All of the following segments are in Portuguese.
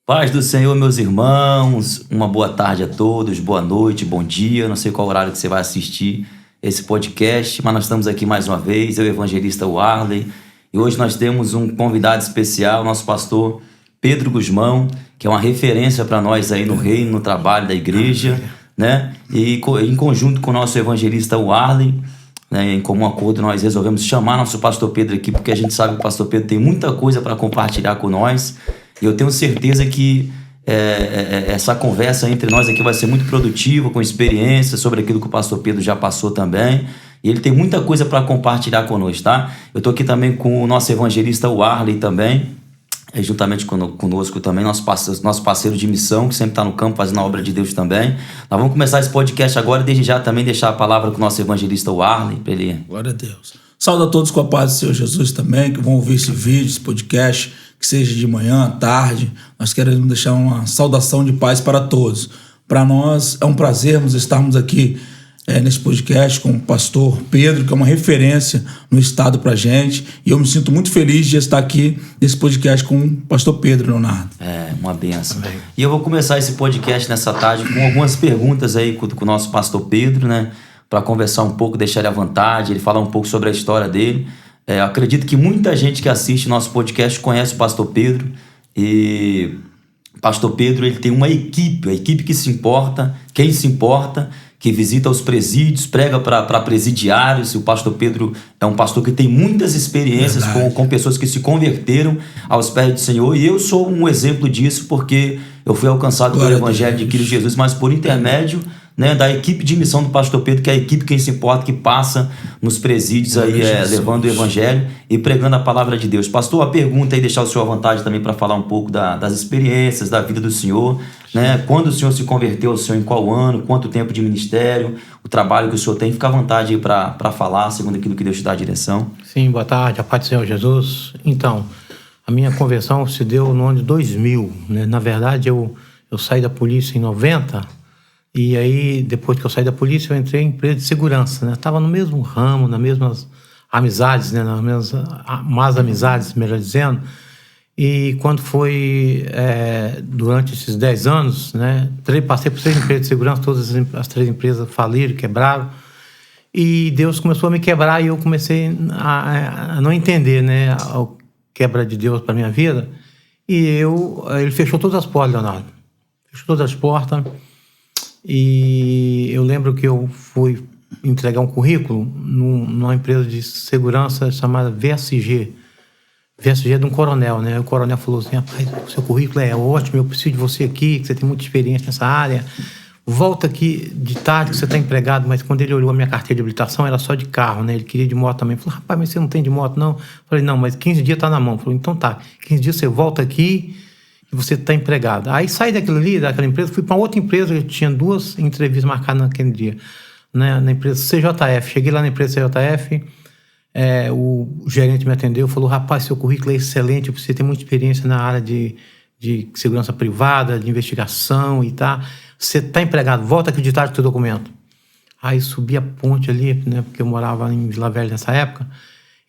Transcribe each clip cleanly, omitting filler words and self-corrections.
Paz do Senhor, meus irmãos, uma boa tarde a todos, boa noite, bom dia, não sei qual horário que você vai assistir esse podcast, mas nós estamos aqui mais uma vez, eu, evangelista Warley, e hoje nós temos um convidado especial, nosso pastor Pedro Guzmão, que é uma referência para nós aí no reino, no trabalho da igreja, né? E em conjunto com o nosso evangelista Warley, né, em comum acordo, nós resolvemos chamar nosso pastor Pedro aqui, porque a gente sabe que o pastor Pedro tem muita coisa para compartilhar com nós. E eu tenho certeza que essa conversa entre nós aqui vai ser muito produtiva, com experiência sobre aquilo que o pastor Pedro já passou também. E ele tem muita coisa para compartilhar conosco, tá? Eu estou aqui também com o nosso evangelista Warley também, juntamente conosco também, nosso parceiro de missão, que sempre está no campo fazendo a obra de Deus também. Nós vamos começar esse podcast agora e desde já também deixar a palavra com o nosso evangelista Warley, para ele. Glória a Deus. Saúde a todos com a paz do Senhor Jesus também, que vão ouvir esse vídeo, esse podcast, que seja de manhã, tarde. Nós queremos deixar uma saudação de paz para todos. Para nós é um prazer estarmos aqui nesse podcast com o pastor Pedro, que é uma referência no estado para a gente. E eu me sinto muito feliz de estar aqui nesse podcast com o pastor Pedro, Leonardo. É, uma benção. Amém. E eu vou começar esse podcast nessa tarde com algumas perguntas aí com o nosso pastor Pedro, né? Para conversar um pouco, deixar ele à vontade, ele falar um pouco sobre a história dele. Acredito que muita gente que assiste nosso podcast conhece o pastor Pedro. E o pastor Pedro, ele tem uma equipe, a equipe que se importa, quem se importa, que visita os presídios, prega para presidiários. O pastor Pedro é um pastor que tem muitas experiências com pessoas que se converteram aos pés do Senhor. E eu sou um exemplo disso, porque eu fui alcançado pelo Evangelho de Cristo Jesus, mas por intermédio, né, da equipe de missão do pastor Pedro, que é a equipe quem se importa, que passa nos presídios aí, levando o Evangelho e pregando a palavra de Deus. Pastor, a pergunta aí, deixar o senhor à vontade também para falar um pouco das experiências, da vida do senhor, né? Quando o senhor se converteu ao Senhor, em qual ano, quanto tempo de ministério, o trabalho que o senhor tem, fica à vontade aí para falar, segundo aquilo que Deus te dá a direção. Sim, boa tarde, a paz do Senhor Jesus. Então, a minha conversão se deu no ano de 2000, né? Na verdade, eu saí da polícia em 90. E aí, depois que eu saí da polícia, eu entrei em empresa de segurança, né? Estava no mesmo ramo, nas mesmas amizades, né? Nas mesmas más amizades, melhor dizendo. E quando foi, durante esses 10 anos, né? Passei por 3 empresas de segurança, todas as 3 empresas faliram, quebraram. E Deus começou a me quebrar e eu comecei a não entender, né? A quebra de Deus para minha vida. E ele fechou todas as portas, Leonardo. Fechou todas as portas. E eu lembro que eu fui entregar um currículo numa empresa de segurança chamada VSG. VSG é de um coronel, né? O coronel falou assim: rapaz, o seu currículo é ótimo, eu preciso de você aqui, que você tem muita experiência nessa área. Volta aqui de tarde que você está empregado. Mas quando ele olhou a minha carteira de habilitação, era só de carro, né? Ele queria de moto também. Falou: rapaz, mas você não tem de moto, não? Eu falei: não, mas 15 dias está na mão. Falou: então tá, 15 dias você volta aqui e você está empregado. Aí saí daquela empresa, fui para outra empresa, eu tinha 2 entrevistas marcadas naquele dia, né, na empresa CJF. Cheguei lá na empresa CJF, o gerente me atendeu e falou: rapaz, seu currículo é excelente, você tem muita experiência na área de segurança privada, de investigação e tá. Você está empregado, volta aqui de tarde com o seu documento. Aí subi a ponte ali, né, porque eu morava em Vila Velha nessa época,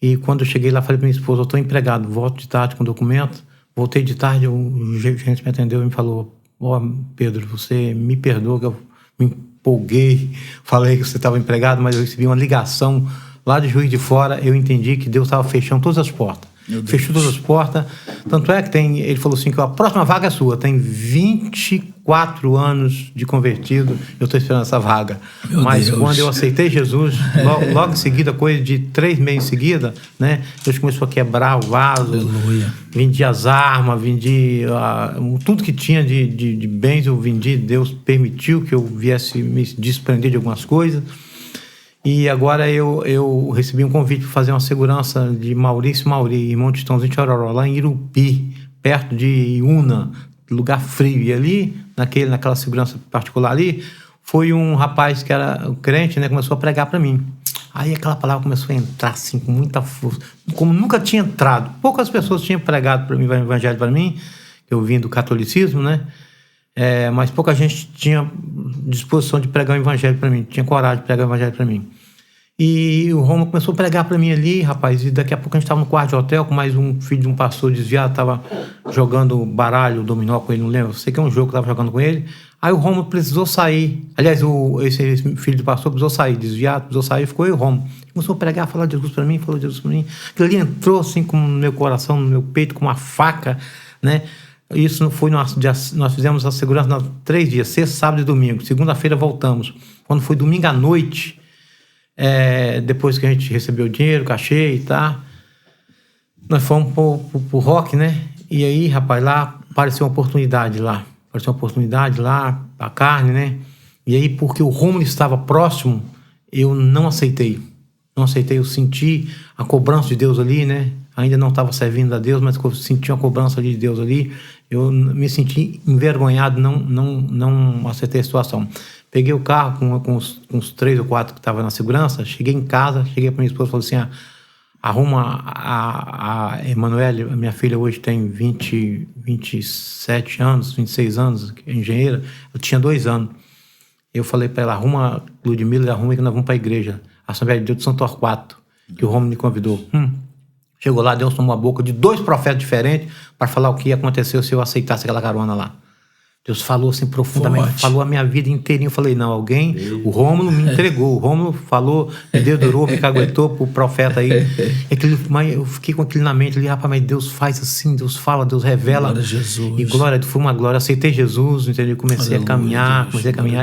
e quando eu cheguei lá, falei para minha esposa: eu estou empregado, volto de tarde com o documento. Voltei de tarde, o gerente me atendeu e me falou: Pedro, você me perdoa que eu me empolguei, falei que você estava empregado, mas eu recebi uma ligação lá de Juiz de Fora, eu entendi que Deus estava fechando todas as portas. Fechou todas as portas, tanto é que ele falou assim, que a próxima vaga é sua, tem 24 anos de convertido, eu estou esperando essa vaga. Mas Deus. Quando eu aceitei Jesus, logo em seguida, coisa de 3 meses em seguida, né, Deus começou a quebrar o vaso. Aleluia. Vendi as armas, vendi tudo que tinha de bens, eu vendi. Deus permitiu que eu viesse me desprender de algumas coisas. E agora eu recebi um convite para fazer uma segurança de Maurício Mauri, em Monte Estãozinho de Chororó, lá em Irupi, perto de Iuna, lugar frio. E ali, naquela segurança particular ali, foi um rapaz que era crente, né, começou a pregar para mim. Aí aquela palavra começou a entrar assim, com muita força, como nunca tinha entrado. Poucas pessoas tinham pregado para mim, o evangelho para mim, eu vim do catolicismo, né? Mas pouca gente tinha disposição de pregar o evangelho para mim, tinha coragem de pregar o evangelho para mim. E o Romulo começou a pregar para mim ali, rapaz, e daqui a pouco a gente estava no quarto de hotel com mais um filho de um pastor desviado, estava jogando baralho, dominó com ele, não lembro, sei que é um jogo que eu estava jogando com ele. Aí o Romulo precisou sair, aliás, esse filho do pastor precisou sair, desviado, precisou sair, ficou eu e o Romulo. Começou a pregar, falar de Jesus para mim, falou de Jesus para mim. Aquilo ali entrou assim no meu coração, no meu peito, com uma faca, né? Isso não foi, nós fizemos a segurança 3 dias, sexta, sábado e domingo. Segunda-feira voltamos. Quando foi domingo à noite, depois que a gente recebeu o dinheiro, cachê e tal, nós fomos pro rock, né? E aí, rapaz, lá apareceu uma oportunidade lá. Pra carne, né? E aí, porque o Romulo estava próximo, eu não aceitei. Eu senti a cobrança de Deus ali, né? Ainda não estava servindo a Deus, mas eu senti uma cobrança de Deus ali. Eu me senti envergonhado, não aceitei a situação. Peguei o carro com uns 3 ou 4 que estavam na segurança, cheguei em casa, cheguei para minha esposa e falei assim, arruma a Emanuele, a minha filha hoje tem 27 anos, 26 anos, é engenheira, eu tinha 2 anos. Eu falei para ela, arruma Ludmila e arruma que nós vamos para a igreja, a Assembleia de Deus de São Torquato, que o Romulo me convidou. Chegou lá, Deus tomou a boca de 2 profetas diferentes para falar o que ia acontecer se eu aceitasse aquela carona lá. Deus falou assim profundamente, falou a minha vida inteirinha. Eu falei, não, o Rômulo me entregou, o Rômulo falou, me dedurou, me caguetou pro profeta aí. Mas eu fiquei com aquilo na mente ali, rapaz, mas Deus faz assim, Deus fala, Deus revela. Glória a Jesus. E glória, foi uma glória. Aceitei Jesus, entendeu? Comecei a caminhar.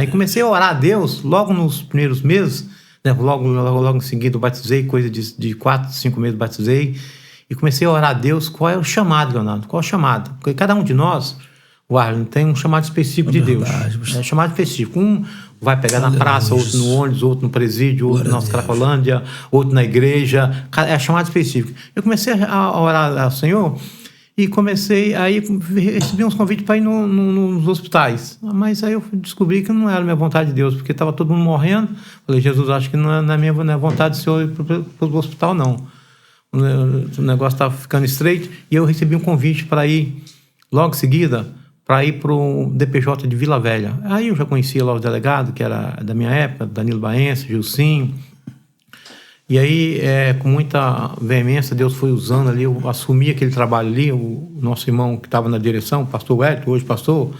E comecei a orar a Deus logo nos primeiros meses, né? Logo em seguida eu batizei, coisa de 4, 5 meses batizei. E comecei a orar a Deus, qual é o chamado, Leonardo? Qual é o chamado? Porque cada um de nós, o Arlen, tem um chamado específico de Deus. É chamado específico. Um vai pegar na praça, outro no ônibus, outro no presídio, outro na Cracolândia, outro na igreja. É chamado específico. Eu comecei a orar ao Senhor e aí recebi uns convites para ir nos hospitais. Mas aí eu descobri que não era a minha vontade de Deus, porque estava todo mundo morrendo. Falei, Jesus, acho que não é minha vontade de Senhor ir para o hospital, não. O negócio estava ficando estreito. E eu recebi um convite para ir, logo em seguida, para ir para o DPJ de Vila Velha. Aí eu já conhecia lá os delegados, que era da minha época, Danilo Baense, Gilcinho. E aí, com muita veemência, Deus foi usando ali, eu assumi aquele trabalho ali, o nosso irmão que estava na direção, o pastor Hélio, hoje pastor,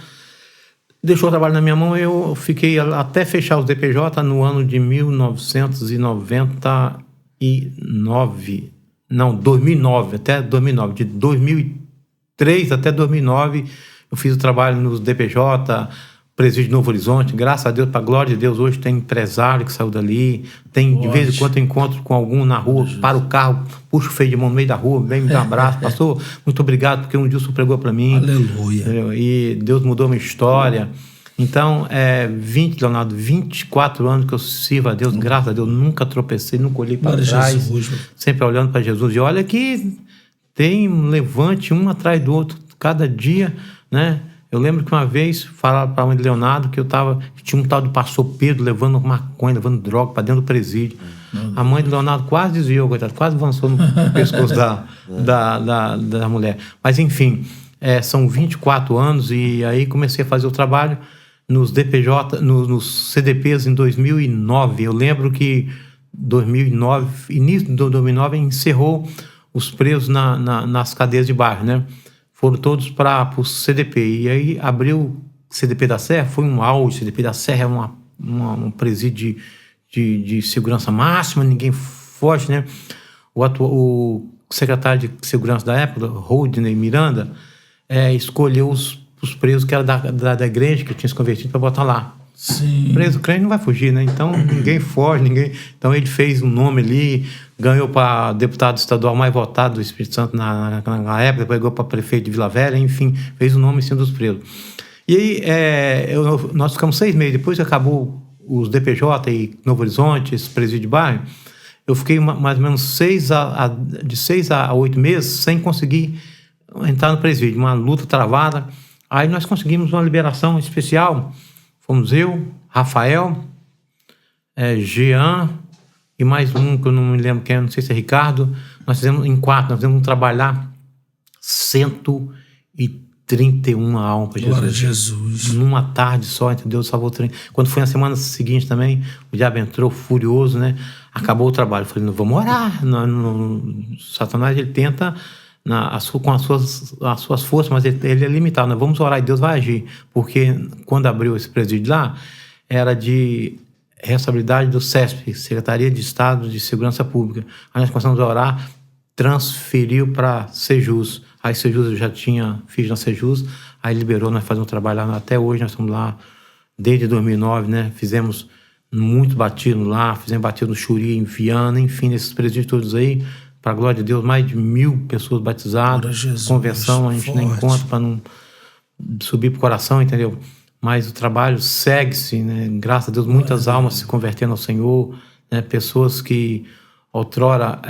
deixou o trabalho na minha mão, eu fiquei até fechar os DPJ no ano de 1999, não, 2009, até 2009, de 2003 até 2009, eu fiz o trabalho nos DPJ, Presídio de Novo Horizonte, graças a Deus, para a glória de Deus, hoje tem empresário que saiu dali, de vez em quando eu encontro com algum na rua, para o carro, puxo o freio de mão no meio da rua, vem me dar um abraço, pastor, muito obrigado, porque um dia o senhor pregou para mim. Aleluia. E Deus mudou a minha história. Então, 24 anos que eu sirvo a Deus, graças a Deus, nunca tropecei, nunca olhei para trás, Jesus, sempre olhando para Jesus. E olha que tem um levante um atrás do outro, cada dia, né? Eu lembro que uma vez falaram para a mãe de Leonardo que tinha um tal de pastor Pedro levando maconha, levando droga para dentro do presídio. A mãe de Leonardo quase desviou, coitado, quase avançou no pescoço da mulher. Mas, enfim, são 24 anos e aí comecei a fazer o trabalho nos DPJ, nos CDPs em 2009. Eu lembro que 2009, início de 2009, encerrou os presos nas cadeias de bairro, né? Foram todos para o CDP. E aí abriu o CDP da Serra, foi um auge. O CDP da Serra é um presídio de segurança máxima, ninguém foge, né? O secretário de segurança da época, Rodney Miranda, escolheu os presos que eram da igreja, que tinham se convertido, para botar lá. Sim. Preso crente não vai fugir, né? Então ninguém foge, Então ele fez um nome ali, ganhou para deputado estadual mais votado do Espírito Santo na época, depois ganhou para prefeito de Vila Velha, enfim, fez o nome em cima dos presos. E aí nós ficamos 6 meses, depois que acabou os DPJ e Novo Horizonte, esse presídio de bairro, eu fiquei mais ou menos de 6 a 8 meses sem conseguir entrar no presídio, uma luta travada. Aí nós conseguimos uma liberação especial. Fomos eu, Rafael, Jean e mais um que eu não me lembro quem, não sei se é Ricardo. Nós fizemos em 4, nós fizemos um trabalho lá, 130 31 almas para Jesus. Glória a Jesus. Numa tarde só, entendeu? Deus salvou 30. Quando foi na semana seguinte também, o diabo entrou furioso, né? Acabou o trabalho. Eu falei, não, vamos orar. Satanás, ele tenta com as suas forças, mas ele é limitado. Nós vamos orar e Deus vai agir. Porque quando abriu esse presídio lá, era de responsabilidade do SESP, Secretaria de Estado de Segurança Pública. Aí nós começamos a orar, transferiu para Sejus. Aí Sejus, eu já fiz na Sejus, aí liberou, nós fazemos um trabalho lá até hoje, nós estamos lá desde 2009, né? Fizemos muito batido lá, fizemos batido no Xuri, em Viana, enfim, nesses presídios todos aí, para a glória de Deus, mais de 1.000 pessoas batizadas, Jesus, conversão, a gente nem conta para não subir pro coração, entendeu? Mas o trabalho segue-se, né? Graças a Deus, muitas almas se convertendo ao Senhor, né? Pessoas que outrora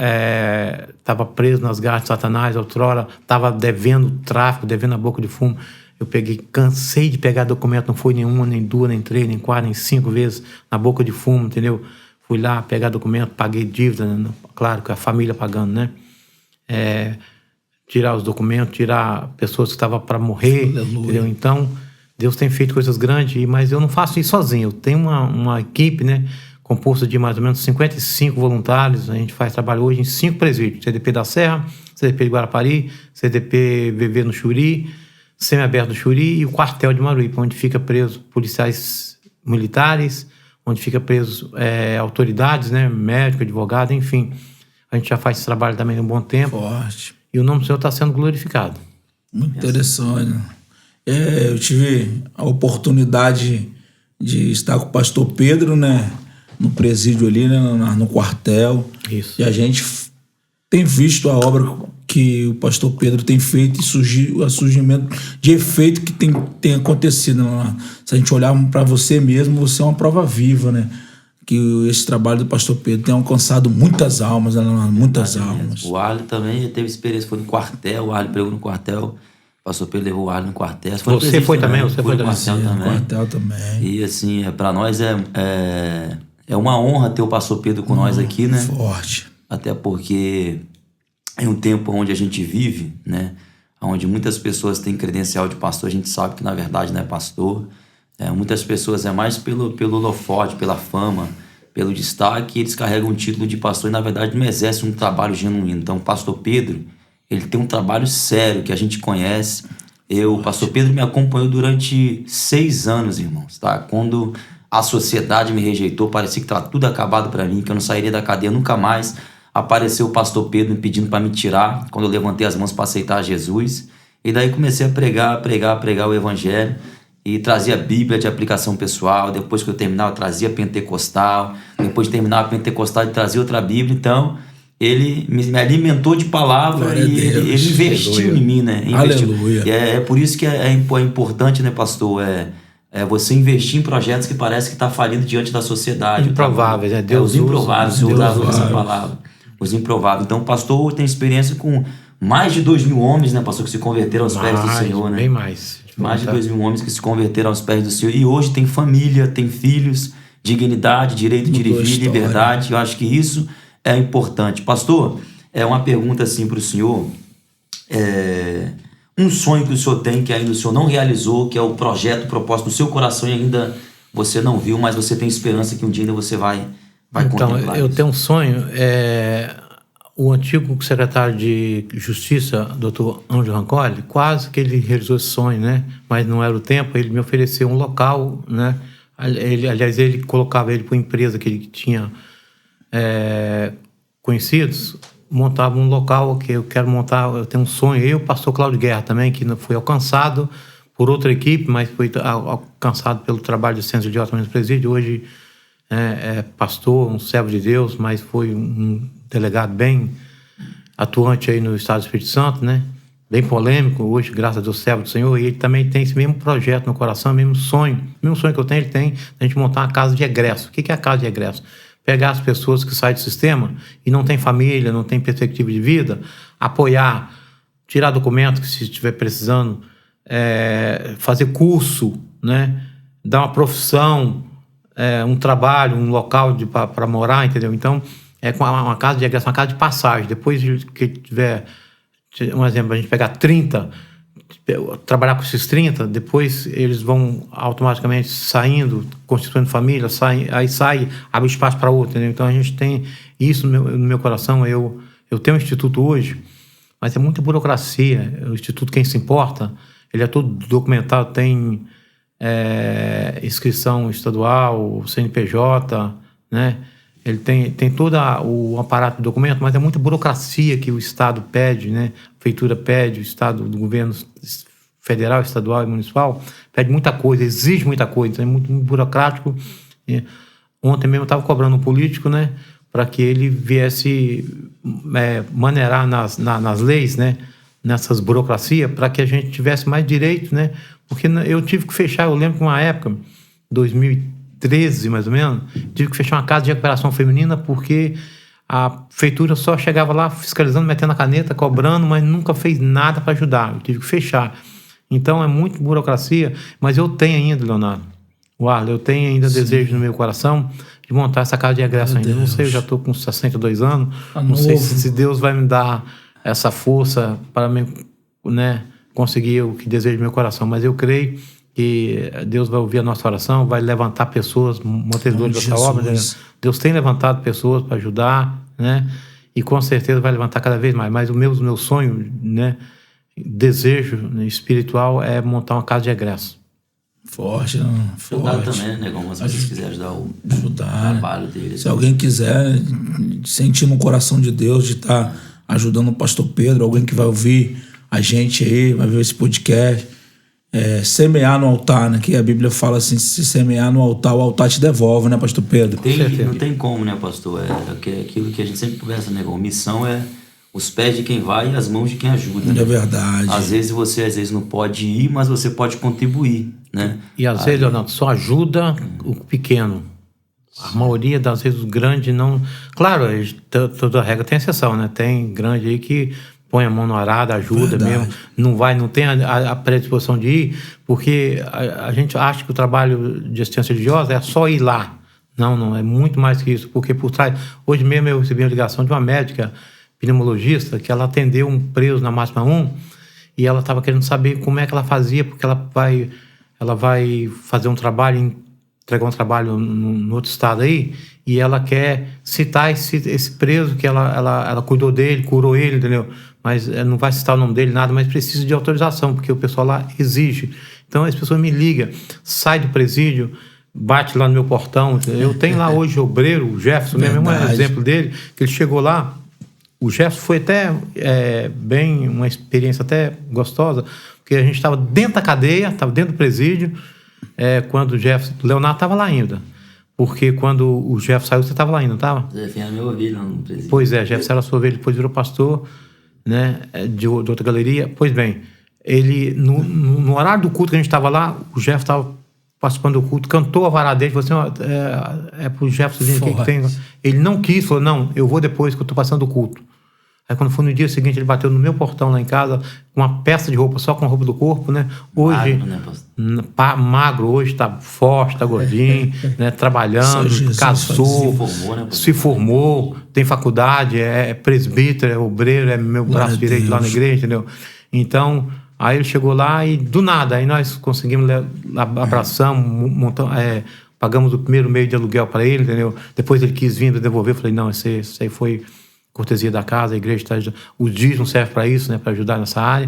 estava preso nas garras de Satanás, outrora estava devendo tráfico, devendo a boca de fumo. Eu cansei de pegar documento, não foi nenhuma, nem duas, nem três, nem quatro, nem 5 vezes na boca de fumo, entendeu? Fui lá pegar documento, paguei dívida, né? Claro que a família pagando, né? Tirar os documentos, tirar pessoas que estavam para morrer, entendeu? Então, Deus tem feito coisas grandes, mas eu não faço isso sozinho. Eu tenho uma equipe, né? Composto de mais ou menos 55 voluntários. A gente faz trabalho hoje em 5 presídios. CDP da Serra, CDP de Guarapari, CDP VV no Xuri, Semiaberto do Xuri e o quartel de Maruípe, onde fica preso policiais militares, onde fica preso autoridades, né, médico, advogado, enfim. A gente já faz esse trabalho também há um bom tempo. Forte. E o nome do Senhor está sendo glorificado. Muito interessante. Eu tive a oportunidade de estar com o pastor Pedro, né, no presídio ali, né, no quartel. Isso. E a gente tem visto a obra que o pastor Pedro tem feito e o surgimento de efeito que tem acontecido. Né? Se a gente olhar para você mesmo, você é uma prova viva, né? Que esse trabalho do pastor Pedro tem alcançado muitas almas, né? Muitas almas. O Arlen também já teve experiência, foi no quartel, o Arlen pregou no quartel, o pastor Pedro levou o Arlen no quartel. Você foi também? Você foi no quartel também. E assim, para nós é uma honra ter o pastor Pedro com nós aqui, né? Forte. Até porque é um tempo onde a gente vive, né? Onde muitas pessoas têm credencial de pastor, a gente sabe que na verdade não é pastor. Muitas pessoas mais pelo holofote, pela fama, pelo destaque, eles carregam o título de pastor e na verdade não exercem um trabalho genuíno. Então o pastor Pedro, ele tem um trabalho sério que a gente conhece. O pastor Pedro me acompanhou durante 6 anos, irmãos, tá? Quando a sociedade me rejeitou, parecia que estava tudo acabado para mim, que eu não sairia da cadeia nunca mais. Apareceu o pastor Pedro me pedindo para me tirar, quando eu levantei as mãos para aceitar Jesus. E daí comecei a pregar o evangelho e trazia a Bíblia de aplicação pessoal. Depois que eu terminava, eu trazia Pentecostal. Depois de terminar a Pentecostal, eu trazia outra Bíblia. Então, ele me alimentou de palavra e ele investiu em mim, né? Aleluia. É por isso que é importante, né, pastor? Você investir em projetos que parece que está falindo diante da sociedade. Improváveis, né? Os improváveis, eu usava essa palavra. Os improváveis. Então, o pastor tem experiência com mais de 2.000 homens, né, pastor, que se converteram aos pés do Senhor, né? Bem mais. Mais de 2.000 homens que se converteram aos pés do Senhor. E hoje tem família, tem filhos, dignidade, direito de vir, liberdade. Eu acho que isso é importante. Pastor, uma pergunta assim para o senhor. Um sonho que o senhor tem, que ainda o senhor não realizou, que é o projeto proposto no seu coração e ainda você não viu, mas você tem esperança que um dia ainda você vai contemplar. Então, eu tenho um sonho. O antigo secretário de Justiça, doutor Ângelo Rancoli, quase que ele realizou esse sonho, né? Mas não era o tempo. Ele me ofereceu um local, né? Aliás, ele colocava ele para uma empresa que ele tinha conhecidos, montava um local que eu quero montar. Eu tenho um sonho. Eu, o pastor Cláudio Guerra também, que foi alcançado por outra equipe, mas foi alcançado pelo trabalho de Centro de Alto Presídio. Hoje é pastor, um servo de Deus, mas foi um delegado bem atuante aí no Estado do Espírito Santo, né? Bem polêmico, hoje, graças a Deus, servo do Senhor, e ele também tem esse mesmo projeto no coração, mesmo sonho que eu tenho, ele tem, a gente montar uma casa de egresso. O que é a casa de egresso? Pegar as pessoas que saem do sistema e não tem família, não tem perspectiva de vida, apoiar, tirar documento que se estiver precisando, fazer curso, né? Dar uma profissão, um trabalho, um local para morar, entendeu? Então, uma casa de egresso, uma casa de passagem. Depois que tiver, um exemplo, a gente pegar 30 trabalhar com esses 30, depois eles vão automaticamente saindo, constituindo família, aí sai, abre espaço para outro, entendeu? Então a gente tem isso no meu coração. Eu tenho um instituto hoje, mas é muita burocracia. O instituto Quem Se Importa, ele é todo documentado, tem inscrição estadual, CNPJ, né? Ele tem todo o aparato de documento, mas é muita burocracia que o Estado pede, né? A Prefeitura pede, o Estado, do governo federal, estadual e municipal, pede muita coisa, exige muita coisa, então é muito burocrático. Ontem mesmo eu estava cobrando um político, né? Para que ele viesse maneirar nas leis, né? Nessas burocracias, para que a gente tivesse mais direito, né? Porque eu tive que fechar, eu lembro que uma época, 2013 mais ou menos, tive que fechar uma casa de recuperação feminina porque a prefeitura só chegava lá fiscalizando, metendo a caneta, cobrando, mas nunca fez nada para ajudar. Eu tive que fechar. Então é muito burocracia, mas eu tenho ainda, Leonardo, Warley, eu tenho ainda desejo no meu coração de montar essa casa de regresso ainda. Não sei, eu já estou com 62 anos, não sei se Deus vai me dar essa força para me, né, conseguir o que desejo no meu coração, mas eu creio que Deus vai ouvir a nossa oração, vai levantar pessoas, mantenedores dessa obra, né? Deus tem levantado pessoas para ajudar, né? E com certeza vai levantar cada vez mais. Mas o meu sonho, né, desejo espiritual é montar uma casa de regresso. Forte, não? Ajudar também, né, Negão? Se vocês quiserem ajudar o trabalho dele. Se alguém quiser sentir no coração de Deus de estar ajudando o pastor Pedro, alguém que vai ouvir a gente aí, vai ver esse podcast, semear no altar, né? Que a Bíblia fala assim, se semear no altar, o altar te devolve, né, pastor Pedro? Não tem como, né, pastor? É aquilo que a gente sempre conversa, né, Negão? Missão é os pés de quem vai e as mãos de quem ajuda. Né? É verdade. Às vezes você não pode ir, mas você pode contribuir, né? E às vezes, Leonardo, só ajuda o pequeno. A maioria das vezes o grande não... Claro, toda regra tem exceção, né? Tem grande aí que põe a mão no arado, ajuda mesmo, não tem a predisposição de ir, porque a gente acha que o trabalho de assistência religiosa é só ir lá. Não, é muito mais que isso, porque por trás... Hoje mesmo eu recebi uma ligação de uma médica pneumologista que ela atendeu um preso na Máxima 1 e ela estava querendo saber como é que ela fazia, porque ela vai fazer um trabalho, entregar um trabalho no outro estado aí, e ela quer citar esse preso que ela cuidou dele, curou ele, entendeu? Mas não vai citar o nome dele, nada, mas precisa de autorização, porque o pessoal lá exige. Então as pessoas me ligam, sai do presídio, bate lá no meu portão. Eu tenho lá hoje o obreiro, o Jefferson, mesmo é um exemplo dele, que ele chegou lá. O Jefferson foi até uma experiência até gostosa, porque a gente estava dentro da cadeia, estava dentro do presídio, quando o Jefferson... O Leonardo estava lá ainda. Porque quando o Jefferson saiu, você estava lá ainda, não estava? Zé era meu ovelha no presídio. Pois é, Jefferson era sua ovelha, depois virou pastor, né, de outra galeria. Pois bem, ele, no horário do culto que a gente estava lá, o Jefferson estava participando do culto, cantou a vara dele, falou assim, é pro Jefferson vir aqui que tem... Ele não quis, falou, não, eu vou depois que eu estou passando o culto. Aí quando foi no dia seguinte, ele bateu no meu portão lá em casa, com uma peça de roupa, só com a roupa do corpo, né? Hoje, magro, hoje tá forte, tá gordinho, né? Trabalhando, casou, se formou, tem faculdade, é presbítero, é obreiro, é meu braço direito lá na igreja, entendeu? Então, aí ele chegou lá e do nada, aí nós conseguimos, abraçamos, montamos, pagamos o primeiro mês de aluguel para ele, entendeu? Depois ele quis vir devolver, eu falei, não, isso aí foi cortesia da casa, a igreja está ajudando. O dízimo serve para isso, né, para ajudar nessa área.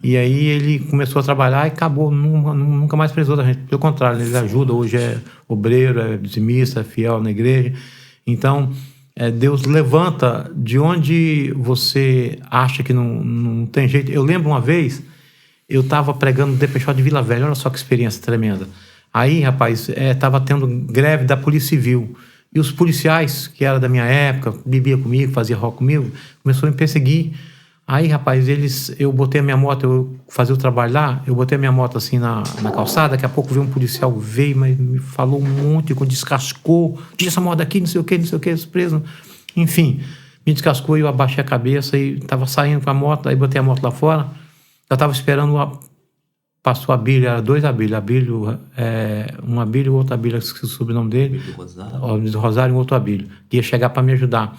E aí ele começou a trabalhar e acabou, nunca mais precisou da gente. Pelo contrário, ele ajuda, hoje é obreiro, é dizimista, é fiel na igreja. Então, Deus levanta de onde você acha que não tem jeito. Eu lembro uma vez, eu estava pregando no Depechó de Vila Velha, olha só que experiência tremenda. Aí, rapaz, estava tendo greve da Polícia Civil. E os policiais, que era da minha época, bebia comigo, fazia rock comigo, começou a me perseguir. Aí, rapaz, eu botei a minha moto, eu fazia o trabalho lá, eu botei a minha moto assim na calçada, daqui a pouco veio um policial, mas me falou um monte, descascou, tira essa moto daqui, não sei o que, preso. Enfim, me descascou e eu abaixei a cabeça e estava saindo com a moto, aí botei a moto lá fora, eu estava esperando passou a Abílio, era 2 Abílio. Um Abílio e outro Abílio, esqueci o sobrenome dele. Abílio Rosário e outro Abílio, que ia chegar para me ajudar.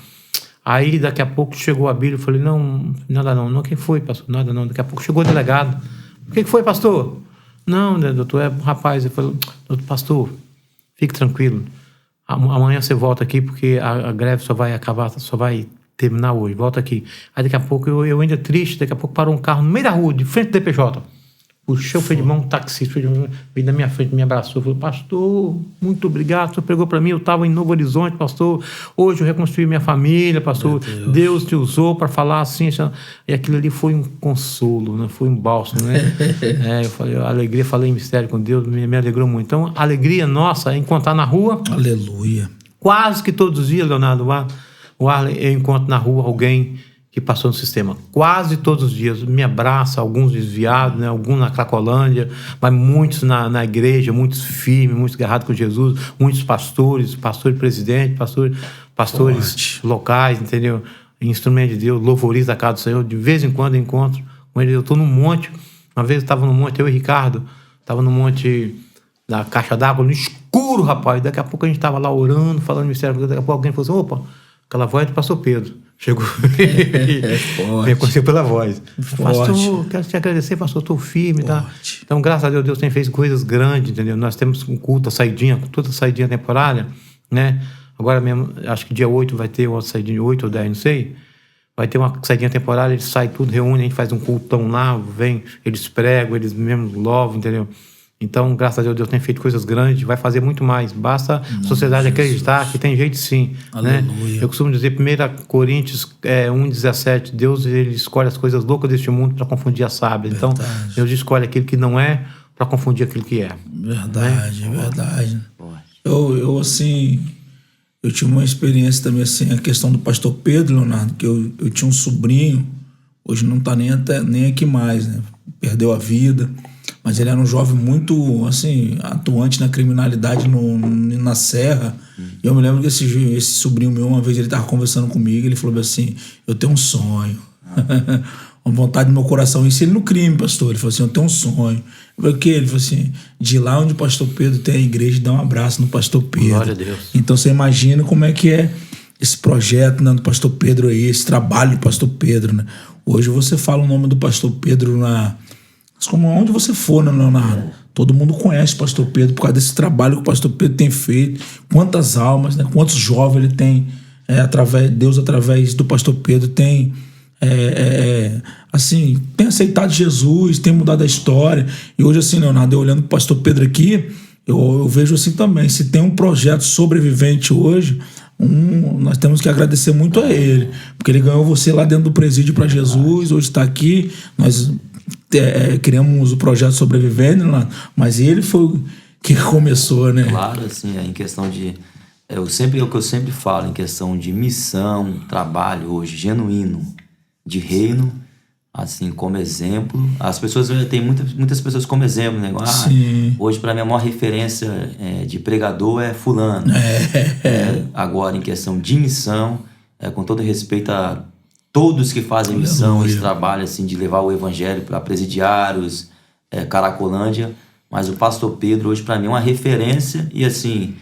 Aí, daqui a pouco, chegou o Abílio, eu falei, não, nada não. Quem foi, pastor? Nada não. Daqui a pouco chegou o delegado, O que foi, pastor? Não, né, doutor, é um rapaz. Ele falou, doutor, pastor, fique tranquilo. Amanhã você volta aqui porque a greve só vai acabar, só vai terminar hoje. Volta aqui. Aí daqui a pouco, eu ainda triste, daqui a pouco parou um carro no meio da rua, de frente do DPJ. Puxei o freio de mão, um taxista veio na minha frente, me abraçou, falou, pastor, muito obrigado, o senhor pregou para mim, eu estava em Novo Horizonte, pastor, hoje eu reconstruí minha família, pastor, Deus te usou para falar assim, e aquilo ali foi um consolo, né? Foi um bálsamo, né? Eu falei, a alegria, falei em mistério com Deus, me alegrou muito. Então, a alegria nossa é encontrar na rua. Aleluia. Quase que todos os dias, Leonardo, o Arlen, eu encontro na rua alguém que passou no sistema. Quase todos os dias. Me abraça, alguns desviados, né? Alguns na Cracolândia, mas muitos na igreja, muitos firmes, muitos agarrados com Jesus, muitos pastores presidente, pastores locais, entendeu? Instrumento de Deus, louvoriza a casa do Senhor. De vez em quando eu encontro com ele. Eu estou no monte. Uma vez eu estava no monte, eu e Ricardo, estava no monte da Caixa d'Água, no escuro, rapaz. Daqui a pouco a gente estava lá orando, falando no mistério. Daqui a pouco alguém falou assim, opa, aquela voz é do pastor Pedro. Chegou me reconheceu pela voz. Pastor, quero te agradecer, pastor, estou firme, tá? Então, graças a Deus, Deus tem feito coisas grandes, entendeu? Nós temos um culto, toda saidinha temporária, né? Agora mesmo, acho que dia 8 vai ter uma saidinha, 8 ou 10, não sei. Vai ter uma saidinha temporária, eles saem tudo, reúnem, a gente faz um cultão lá, vem, eles pregam, eles mesmos louvam, entendeu? Então, graças a Deus, Deus tem feito coisas grandes, vai fazer muito mais. Basta a sociedade acreditar que tem jeito sim. Né? Eu costumo dizer, 1 Coríntios 1,17, Deus ele escolhe as coisas loucas deste mundo para confundir as sábias. Então, Deus escolhe aquilo que não é para confundir aquilo que é. Verdade, né? Verdade. Eu, assim, eu tive uma experiência também, assim, a questão do pastor Pedro, Leonardo, que eu tinha um sobrinho, hoje não está nem aqui mais, né? Perdeu a vida. Mas ele era um jovem muito, assim, atuante na criminalidade na Serra. E eu me lembro que esse sobrinho meu, uma vez ele estava conversando comigo, ele falou assim, eu tenho um sonho. Uma vontade do meu coração. Isso ele no crime, pastor. Ele falou assim, eu tenho um sonho. Eu falei, o quê? Ele falou assim, de ir lá onde o pastor Pedro tem a igreja, dar um abraço no pastor Pedro. Glória a Deus. Então você imagina como é que é esse projeto, né, do pastor Pedro aí, esse trabalho do pastor Pedro, né? Hoje você fala o nome do pastor Pedro como onde você for, né, Leonardo? Todo mundo conhece o pastor Pedro por causa desse trabalho que o pastor Pedro tem feito. Quantas almas, né? Quantos jovens ele tem, Deus através do pastor Pedro tem, assim, tem aceitado Jesus, tem mudado a história. E hoje, assim, Leonardo, eu olhando para o pastor Pedro aqui, eu vejo assim também, se tem um projeto sobrevivente hoje, nós temos que agradecer muito a ele, porque ele ganhou você lá dentro do presídio para Jesus, hoje está aqui, nós criamos o projeto Sobrevivendo, mas ele foi o que começou, né? Claro, assim, em questão de... É o que eu sempre falo, em questão de missão, trabalho hoje, genuíno, de reino, assim, como exemplo. As pessoas, tem muitas pessoas como exemplo, né? Hoje, para mim, a maior referência de pregador é fulano. Agora, em questão de missão, com todo respeito a todos que fazem missão, esse trabalho assim, de levar o evangelho para presidiários, Caracolândia, mas o pastor Pedro hoje para mim é uma referência e assim,